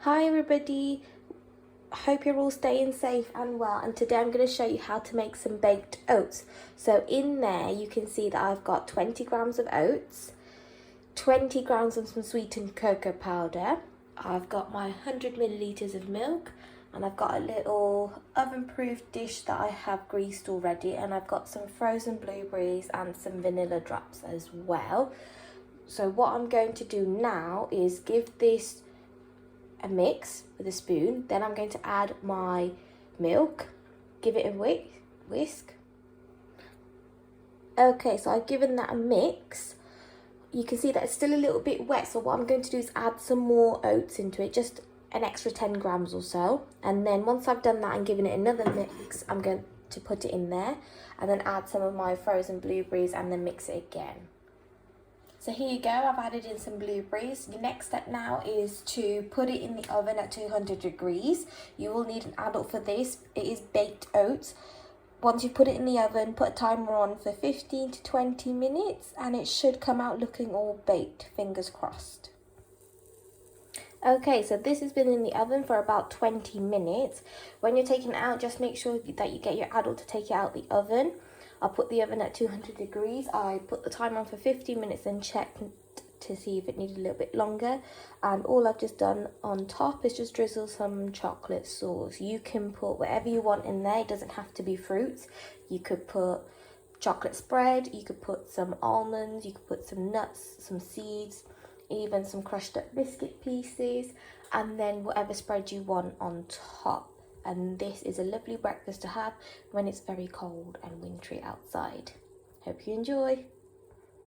Hi everybody, hope you're all staying safe and well, and today I'm going to show you how to make some baked oats. So in there you can see that I've got 20 grams of oats, 20 grams of some sweetened cocoa powder, I've got my 100 milliliters of milk, and I've got a little oven-proof dish that I have greased already, and I've got some frozen blueberries and some vanilla drops as well. So what I'm going to do now is give this a mix with a spoon. Then I'm going to add my milk, give it a whisk. Okay, so I've given that a mix. You can see that it's still a little bit wet, so what I'm going to do is add some more oats into it, just an extra 10 grams or so. And then once I've done that and given it another mix, I'm going to put it in there and then add some of my frozen blueberries and then mix it again. So here you go, I've added in some blueberries. The next step now is to put it in the oven at 200 degrees. You will need an adult for this. It is baked oats. Once you put it in the oven, put a timer on for 15 to 20 minutes and it should come out looking all baked, fingers crossed. Okay, so this has been in the oven for about 20 minutes. When you're taking it out, just make sure that you get your adult to take it out the oven. I'll put the oven at 200 degrees. I put the timer on for 15 minutes and checked to see if it needed a little bit longer. And all I've just done on top is just drizzle some chocolate sauce. You can put whatever you want in there. It doesn't have to be fruits. You could put chocolate spread, you could put some almonds, you could put some nuts, some seeds, even some crushed up biscuit pieces, and then whatever spread you want on top. And this is a lovely breakfast to have when it's very cold and wintry outside. Hope you enjoy.